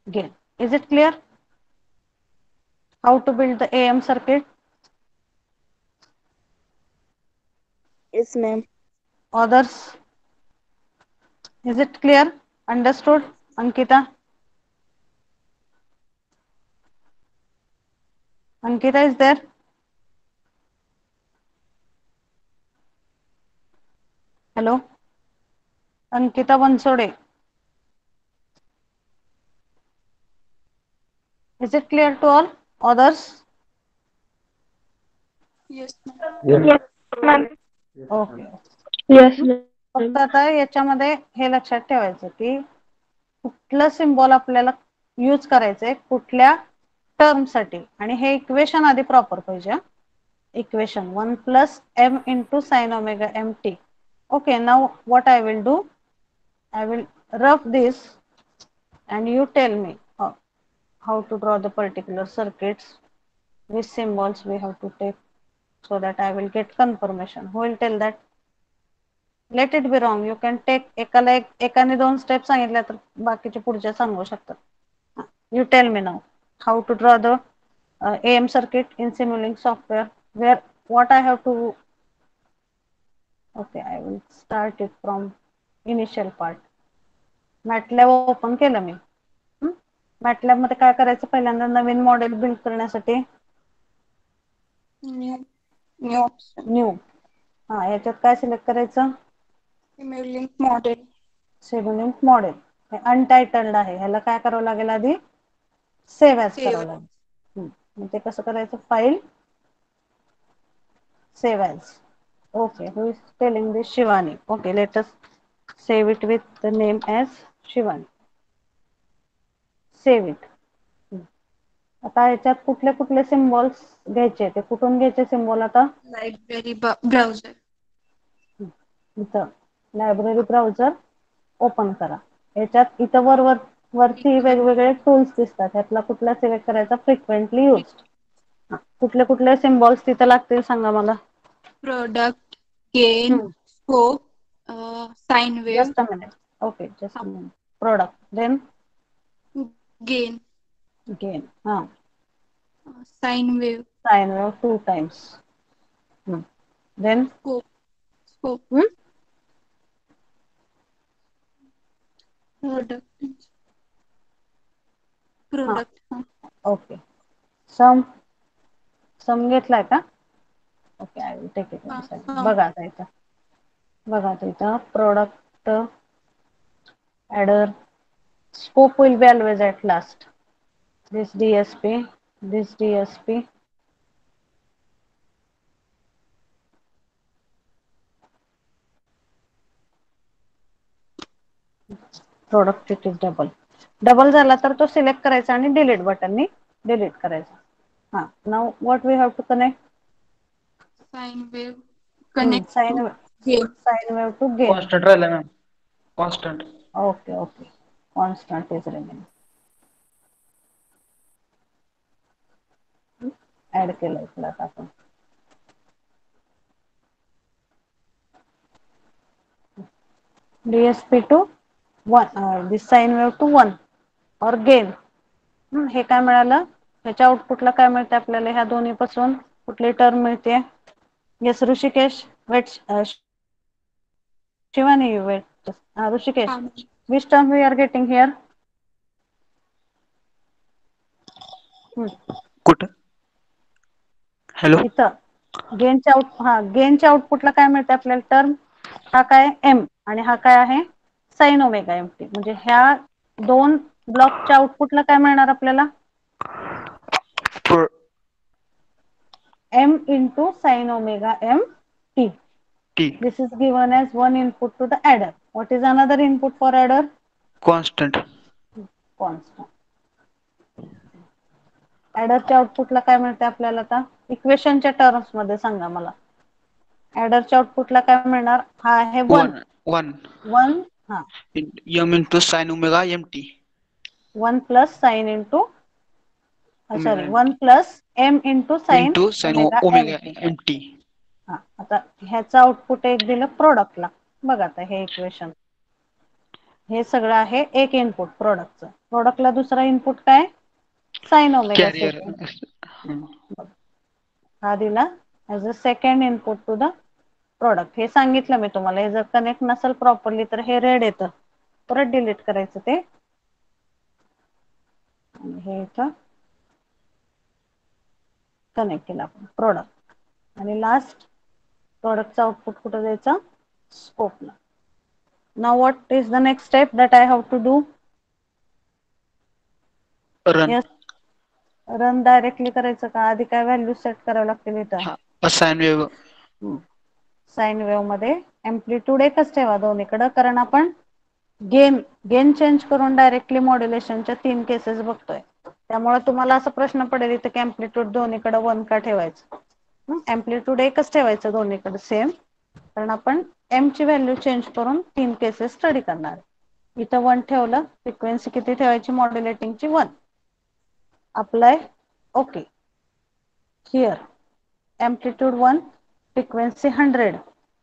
[SPEAKER 1] gain. Is it clear? How to build the AM circuit?
[SPEAKER 3] Yes, ma'am.
[SPEAKER 1] Others? Is it clear? Understood? Ankita? Ankita is there? Hello? Ankita Bansode. Is it clear to all? Others?
[SPEAKER 2] Yes, ma'am.
[SPEAKER 4] Yes.
[SPEAKER 3] Ma'am.
[SPEAKER 1] Okay.
[SPEAKER 3] Yes,
[SPEAKER 1] फक्त आता याच्यामध्ये हे लक्षात ठेवायचं की कुठलं symbol आपल्याला use करायचंय कुठल्या टर्म साठी आणि हे इक्वेशन आधी प्रॉपर पाहिजे. Equation 1 plus m into sin omega mt. Okay, now what I will do, I will rough this and you tell me how to draw the particular circuits, which symbols we have to take, so that I will get confirmation. Who will tell that? Let it be wrong. You can take एकाने 2 step सांगितल्या तर बाकीचे पुढचे सांगू शकतात. You tell me now how to draw the AM circuit in Simulink software. Where what I have to. Okay, I will start it from initial part. MATLAB open केलं मी. MATLAB मध्ये काय करायचं पहिल्यांदा नवीन मॉडेल बिल्ड करण्यासाठी
[SPEAKER 2] New option.
[SPEAKER 1] New. याच्यात काय select करायचं
[SPEAKER 2] Simulink model.
[SPEAKER 1] सिम्युलिंक model. हे अनटायटल्ड आहे ह्याला काय करावं लागेल आधी सेव्ह ॲज
[SPEAKER 2] Save.
[SPEAKER 1] करावं लागेल. मग ते कसं करायचं file save as. Okay, who is telling this? Shivani. Okay, let us save it with the name as Shivani. Save it. आता ह्याच्यात कुठले कुठले सिम्बॉल्स घ्यायचे ते कुठून घ्यायचे सिम्बॉल आता
[SPEAKER 2] लायब्ररी ब्राउझर.
[SPEAKER 1] इथं लायब्ररी ब्राउझर ओपन करा. याच्यात इथं वरती वेगवेगळे टूल्स दिसतात. त्यातला कुठला सिलेक्ट करायचा फ्रिक्वेंटली यूज. कुठले कुठले सिम्बॉल्स तिथं लागतील सांगा मला.
[SPEAKER 2] Product, gain, scope, sine wave.
[SPEAKER 1] Just a minute. Okay, just a minute. Product, then
[SPEAKER 2] gain,
[SPEAKER 1] हा
[SPEAKER 2] sine wave,
[SPEAKER 1] sine wave 2 times. Then
[SPEAKER 2] scope, product.
[SPEAKER 1] Okay. Sum घेतलाय का? Okay, I will take it. बघा आता इथं product adder scope will be always at last. This DSP, product it is double झाला तर तो select करायचा आणि डिलीट बटननी डिलीट करायचा. हा, now what we have to connect.
[SPEAKER 2] Sine wave connect
[SPEAKER 1] sine
[SPEAKER 2] to gain.
[SPEAKER 1] Wave to gain.
[SPEAKER 4] Constant राहिला ma'am. Constant.
[SPEAKER 1] Okay, constant is remaining. Add केलं इकडं आता आपण. DSP to 1, this sine wave to 1 or gain. हे काय मिळालं. ह्याच्या आउटपुटला काय मिळते आपल्याला. ह्या दोन्ही पासून कुठली टर्म मिळते. Yes Rishikesh, wait. Shivani, you wait. Rishikesh, which term we are getting here?
[SPEAKER 5] कुठं. हॅलो.
[SPEAKER 1] इथं गेनच्या आउटपुटला काय मिळते आपल्याला टर्म. हा काय एम आणि हा काय आहे साइन ओमेगा एम टी. म्हणजे ह्या दोन ब्लॉकच्या आउटपुटला काय मिळणार आपल्याला. m into sin omega m t.
[SPEAKER 5] T.
[SPEAKER 1] This is given as one input to the adder. What is another input for adder?
[SPEAKER 5] Constant.
[SPEAKER 1] Constant. ऍडरच्या आउटपुटला काय मिळते आपल्याला आता इक्वेशनच्या टर्म्स मध्ये सांगा मला. ऍडरच्या आउटपुटला काय मिळणार. हा आहे 1 हा
[SPEAKER 5] m into sine omega m t.
[SPEAKER 1] 1 plus sine into
[SPEAKER 5] omega
[SPEAKER 1] sorry
[SPEAKER 5] m
[SPEAKER 1] 1 plus m into sine
[SPEAKER 5] into sine
[SPEAKER 1] omega m
[SPEAKER 5] omega
[SPEAKER 1] t.
[SPEAKER 5] M t.
[SPEAKER 1] हा, आता ह्याचं आउटपुट एक दिलं प्रोडक्टला. बघा आता हे इक्वेशन. हे सगळं आहे एक इनपुट प्रोडक्टचं. प्रोडक्टला दुसरा इनपुट काय साइन ओमेगा
[SPEAKER 5] कॅरियर.
[SPEAKER 1] सेकंड. हा दिला as a second input to the product. हे सांगितलं मी तुम्हाला. हे जर कनेक्ट नसेल प्रॉपरली तर हे रेड येतं. परत डिलीट करायचं ते. आणि हे इथं कनेक्ट केलं आपण प्रोडक्ट. आणि लास्ट प्रोडक्टचं आउटपुट कुठं द्यायचं स्कोपला. Now what is the next step that I have to do.
[SPEAKER 5] Run.
[SPEAKER 1] Yes, run directly करायचं का आधी काय व्हॅल्यू सेट करावं लागतील इथं.
[SPEAKER 5] Sine wave.
[SPEAKER 1] साइन वेव मध्ये एम्प्लिट्यूड एकच ठेवा दोन्हीकडे. कारण आपण गेन चेंज करून डायरेक्टली मॉड्युलेशनच्या 3 केसेस बघतोय. त्यामुळे तुम्हाला असा प्रश्न पडेल इथे की एम्प्लिट्यूड दोन्हीकडे 1 का ठेवायचं. एम्प्लिट्यूड एकच ठेवायचं दोन्हीकडे सेम. कारण आपण एम ची व्हॅल्यू चेंज करून 3 केसेस स्टडी करणार. इथं 1 ठेवलं. फ्रिक्वेन्सी किती ठेवायची मॉड्युलेटिंगची 1. Apply. Okay. Here amplitude 1, frequency 100.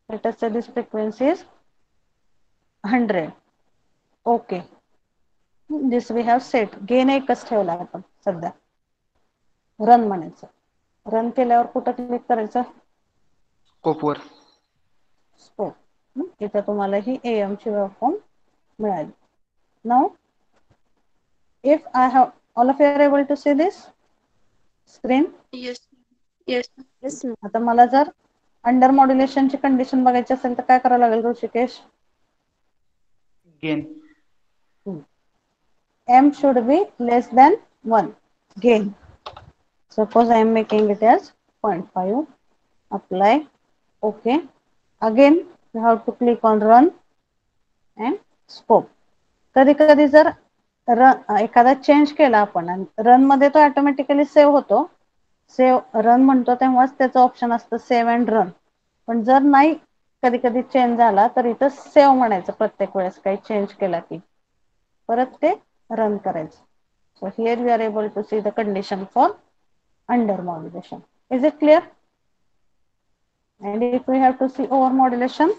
[SPEAKER 1] Let us say this frequency is 100. Okay. This we have set. Gain एकच ठेवला आपण सध्या. रन म्हणायचं. रन केल्यावर कुठं क्लिक करायचं
[SPEAKER 5] स्कोपवर.
[SPEAKER 1] स्कोप. इथं तुम्हाला ही AM ची वेवफॉर्म मिळाली. Now if I have all of you are able to see this screen.
[SPEAKER 2] Yes.
[SPEAKER 1] आता मला जर अंडर मॉड्युलेशनची कंडिशन बघायची असेल तर काय करावं लागेल Rishikesh.
[SPEAKER 5] Gain.
[SPEAKER 1] M should be less than 1. Gain. Suppose I am making it as 0.5. Apply. Okay. Again you have to click on run and scope. कधी कधी जर एखादा चेंज केला आपण आणि रन मध्ये तो ऑटोमॅटिकली सेव्ह होतो. सेव्ह रन म्हणतो तेव्हाच त्याचं ऑप्शन असतं सेव्ह अँड रन. पण जर नाही कधी कधी चेंज झाला तर इथं सेव्ह म्हणायचं प्रत्येक वेळेस काही चेंज केला की परत ते रन करायचं. So here we are able to see the condition for under modulation. Is it clear? And if we have to see over modulation,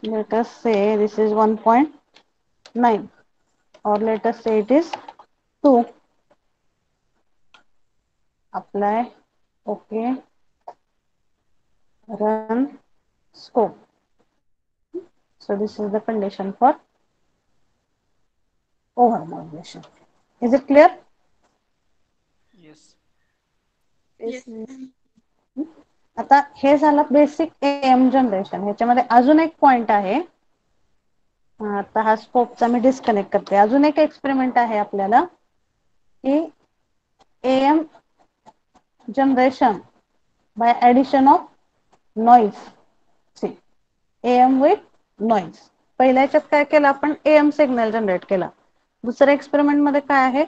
[SPEAKER 1] let us say this is 1.9 or let us say it is 2. Apply, okay, run, scope. So this is the condition for over modulation. Is it clear?
[SPEAKER 5] Yes.
[SPEAKER 2] Yes.
[SPEAKER 1] आता हे झालं basic am generation. ह्याच्यामध्ये अजून एक point आहे. आता हा स्कोपचा मी disconnect करते. अजून एक एक्सपेरिमेंट आहे आपल्याला की AM generation by addition of noise. See AM with noise. पहिल्या याच्यात काय केलं आपण एएम सिग्नल जनरेट केला. दुसऱ्या एक्सपेरिमेंट मध्ये काय आहे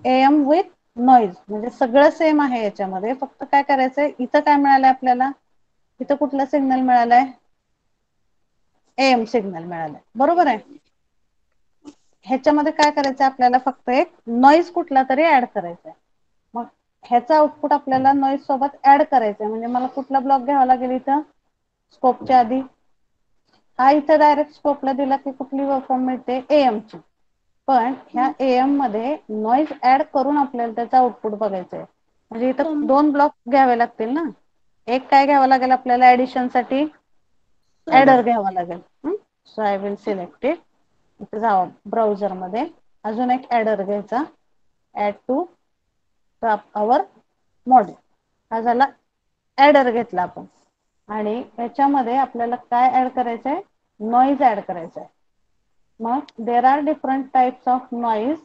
[SPEAKER 1] एएम विथ नॉइज. म्हणजे सगळं सेम आहे याच्यामध्ये. फक्त काय करायचंय इथं काय मिळालंय आपल्याला इथं कुठला सिग्नल मिळालाय एएम सिग्नल मिळालाय. बरोबर आहे. ह्याच्यामध्ये काय करायचं आपल्याला फक्त एक नॉइज कुठला तरी ऍड करायचा आहे. मग ह्याचा आउटपुट आपल्याला नॉइज सोबत ऍड करायचा आहे. म्हणजे मला कुठला ब्लॉक घ्यावा लागेल इथं स्कोपच्या आधी हा इथं डायरेक्ट स्कोपला दिला की कुठली वेवफॉर्म मिळते एएम ची. पण ह्या एएम मध्ये नॉइज ऍड करून आपल्याला त्याचा आउटपुट बघायचं आहे. म्हणजे इथं दोन ब्लॉक घ्यावे लागतील ना. एक काय घ्यावं लागेल आपल्याला ऍडिशन साठी ऍडर घ्यावा लागेल. So I will select it. इथे जावा ब्राउझर मध्ये अजून एक ऍडर घ्यायचा ऍड टू आवर मॉडेल. हा झाला ऍडर घेतला आपण. आणि याच्यामध्ये आपल्याला काय ऍड करायचंय नॉइज ऍड करायचंय. मग there are different types of noise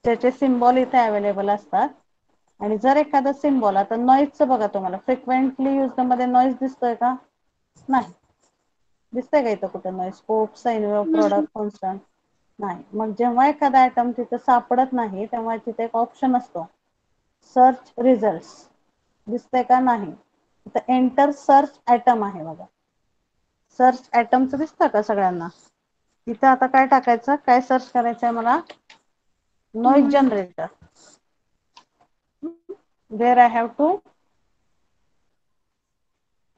[SPEAKER 1] ज्याचे सिम्बॉल इथे अवेलेबल असतात. आणि जर एखादा सिम्बॉल आता नॉइजचं बघा तुम्हाला फ्रिक्वेंटली युज मध्ये नॉइज दिसतोय का नाही दिसतंय का इथं कुठं noise scope sine wave product constant नाही. मग जेव्हा एखादा आयटम तिथं सापडत नाही तेव्हा तिथे एक ऑप्शन असतो सर्च रिझल्ट. दिसतंय का नाही. इथं एंटर सर्च आयटम आहे बघा. सर्च आयटमचं दिसतं का सगळ्यांना. इथं आता काय टाकायचं काय सर्च करायचंय मला noise generator. There I have to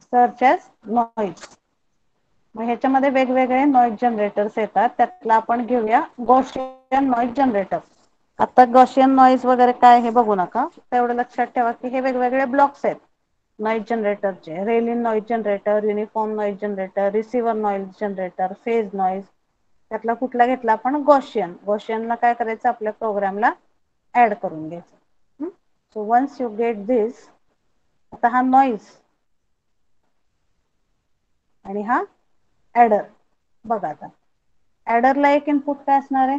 [SPEAKER 1] search as noise. मग ह्याच्यामध्ये वेगवेगळे नॉइज जनरेटर्स येतात. त्यातला आपण घेऊया गॉसियन नॉइज जनरेटर. आता गॉसियन नॉइज वगैरे काय हे बघू नका. तेवढं लक्षात ठेवा की हे वेगवेगळे ब्लॉक्स आहेत नॉइज जनरेटरचे. Rayleigh noise generator, uniform noise generator, receiver noise generator, phase noise. त्यातला कुठला घेतला आपण गॉसियन. गॉसियनला काय करायचं आपल्या प्रोग्रामला ऍड करून घ्यायचं. So once you get this आता हा नॉइज आणि हा ऍडर बघा. आता ऍडरला एक इनपुट काय असणार आहे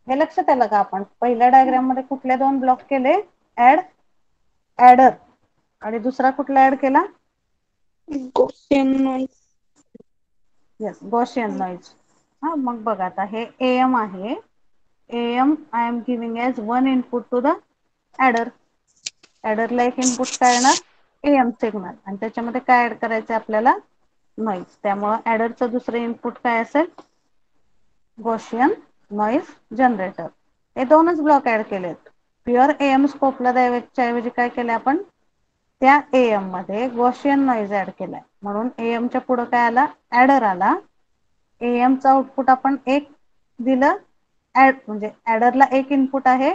[SPEAKER 1] हे लक्षात आलं का. आपण पहिल्या डायग्राम मध्ये कुठले दोन ब्लॉक केले ऍड ऍडर आणि दुसरा कुठला ऍड केला
[SPEAKER 2] Gaussian noise.
[SPEAKER 1] Yes Gaussian noise. हा मग बघा आता हे एएम आहे. AM I am giving as one input to the adder. ऍडरला एक इनपुट काय येणार एएम सिग्नल आणि त्याच्यामध्ये काय ऍड करायचं आपल्याला नॉइज. त्यामुळे ऍडरचं दुसरं इनपुट काय असेल गॉसियन नॉइज जनरेटर. हे दोनच ब्लॉक ऍड केलेत. प्युअर एएम स्कोपला द्यायच्या ऐवजी काय केलं आपण त्या एएम मध्ये गॉसियन नॉइज ऍड केलाय. म्हणून एएम च्या पुढे काय आला ऍडर आला. एएम चा आउटपुट आपण एक दिलं ऍड म्हणजे ऍडरला एक इनपुट आहे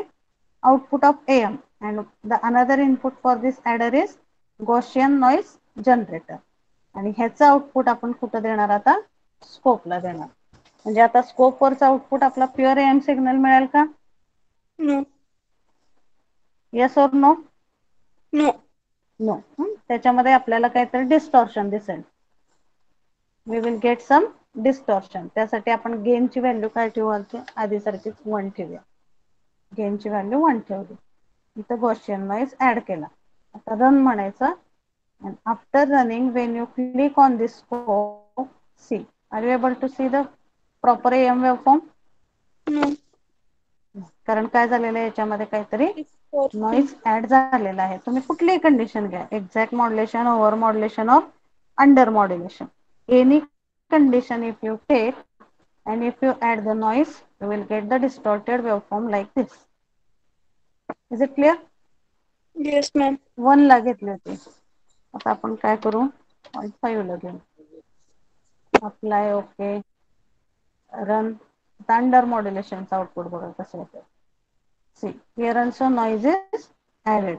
[SPEAKER 1] output of am and the another input for this adder is Gaussian noise generator. आणि ह्याचं आउटपुट आपण कुठं देणार आता स्कोपला देणार. म्हणजे आता स्कोप वरचा आउटपुट आपला प्युअर एएम सिग्नल मिळेल का
[SPEAKER 2] No.
[SPEAKER 1] Yes or no.
[SPEAKER 2] No.
[SPEAKER 1] No. त्याच्यामध्ये आपल्याला काहीतरी डिस्टॉर्शन दिसेल. We will get some distortion. त्यासाठी आपण गेनची व्हॅल्यू काय ठेवू आधी सारखीच 1 ठेवूया. गेनची व्हॅल्यू 1 ठेवली. इथं गॉसियन नॉइज ऍड केला. आता रन म्हणायचं And after running, when you click on this scope, see, are you able to see the proper AM waveform?
[SPEAKER 2] No.
[SPEAKER 1] कारण काय झालेलं आहे याच्यामध्ये काहीतरी
[SPEAKER 2] It's for
[SPEAKER 1] नॉइज ऍड झालेला आहे. तुम्ही कुठलीही कंडिशन घ्या, एक्झॅक्ट मॉड्युलेशन, ओव्हर मॉड्युलेशन और under modulation, any condition if you take and if you add the noise you will get the distorted waveform like this. Is it clear?
[SPEAKER 2] Yes, ma'am.
[SPEAKER 1] 1 ला घेतले होते, आता आपण काय करू 0.5 ला घेऊ. Apply okay run. Under modulation output बघा कसं येतं. See here also noise is added.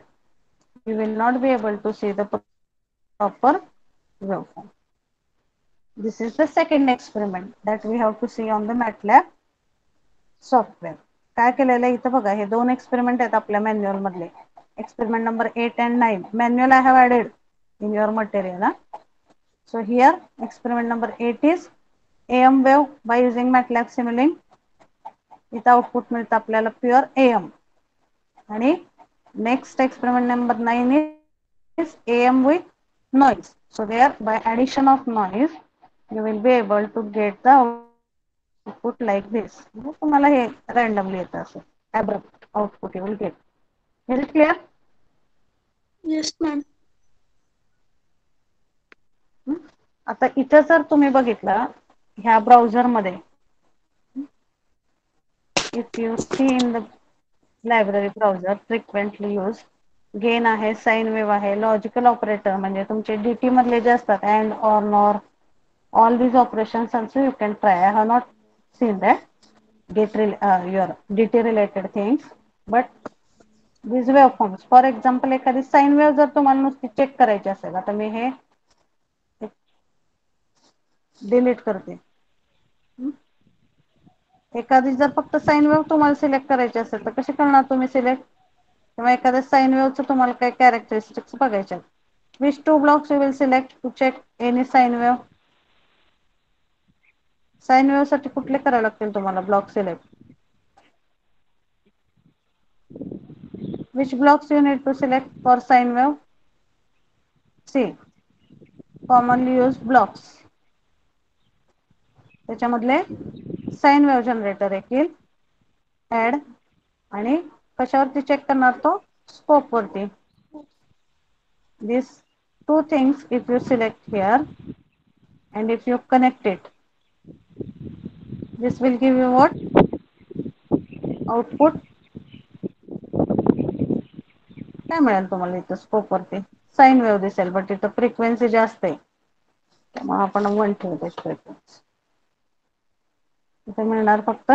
[SPEAKER 1] You will not be able to see the proper waveform. This is the second experiment that we have to see on the MATLAB software. काय केलेलं आहे इथं बघा, हे 2 experiment आहेत आपल्या manual मधले. Experiment number 8 and 9. Manual I have added in your material. So here experiment number 8 is AM wave by using MATLAB Simulink. इथं आउटपुट मिळतं आपल्याला प्युअर AM. आणि next experiment number 9 is AM with noise. So there by addition of noise you will be able to get the output like this. तुम्हाला हे randomly येतं असं abrupt output you will get. Is it clear?
[SPEAKER 2] Yes, ma'am.
[SPEAKER 1] आता इथं जर तुम्ही बघितलं ह्या ब्राउझर मध्ये, if you see in the library browser frequently used, gain आहे, साइन वेव्ह आहे, लॉजिकल ऑपरेटर म्हणजे तुमचे डीटी मधले जे असतात and or nor, all these operations also you can try. I have not seen that your DT related things, but these waveforms, for example एखादी sine wave जर तुम्हाला नुसती चेक करायची असेल, आता मी हे डिलीट करते. एखादी जर फक्त साइन वेव्ह तुम्हाला सिलेक्ट करायची असेल तर कशी करणार तुम्ही सिलेक्ट, किंवा एखाद्या साइन वेव्हचं तुम्हाला काही कॅरेक्टरिस्टिक्स बघायच्या, which 2 blocks you will select to check any sine wave? Sine wave साठी कुठले करावे लागतील तुम्हाला block select? which blocks you need to select for sine wave? See commonly used blocks, त्याच्यामधले साइन वेव्ह जनरेटर येतील add, आणि कशावरती check करणार तो स्कोप वरती. these 2 things if you select here and if you connect it, this will give you what output. काय मिळेल तुम्हाला इथं स्कोप वरती साइन वेव्ह दिसेल, बट इथं फ्रिक्वेन्सी जास्त आहे त्यामुळे आपण 1 ठेवतो फ्रिक्वेन्सी. इथे मिळणार फक्त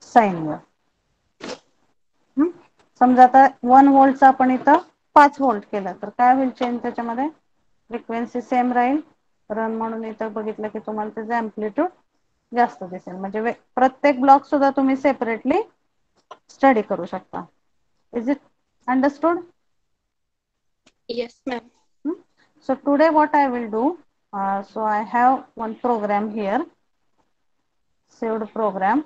[SPEAKER 1] साइन वेव्ह. समजा आता 1 व्होल्टचा आपण इथं 5 व्होल्ट केलं तर काय होईल चेंज त्याच्यामध्ये, फ्रिक्वेन्सी सेम राहील. रन म्हणून इथं बघितलं की तुम्हाला त्याचं अँप्लिट्यूड जास्त दिसेल. म्हणजे प्रत्येक ब्लॉक सुद्धा तुम्ही सेपरेटली स्टडी करू शकता. Is it understood?
[SPEAKER 2] Yes, ma'am.
[SPEAKER 1] So today what I will do, so I have one program here, saved program.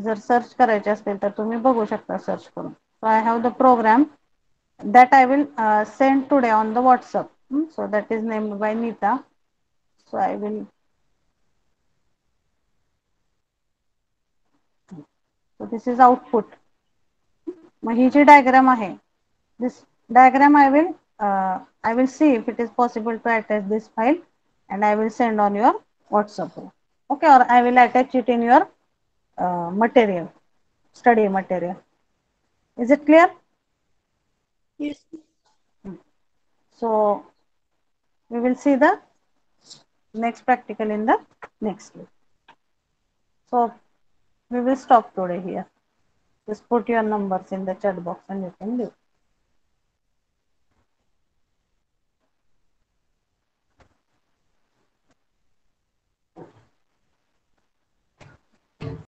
[SPEAKER 1] जर सर्च करायचे असतील तर तुम्ही बघू शकता सर्च करून. So I have the program that I will send today on the WhatsApp. So that is named by Nita. So I will, so this is output. मग ही जी diagram आहे, this diagram I will see if it is possible to attach this file and I will send on your WhatsApp. Okay, or I will attach it in your material, study material. Is it clear?
[SPEAKER 2] Yes.
[SPEAKER 1] So we will see the next practical in the next week. So we will stop today here. Just put your numbers in the chat box and you can leave.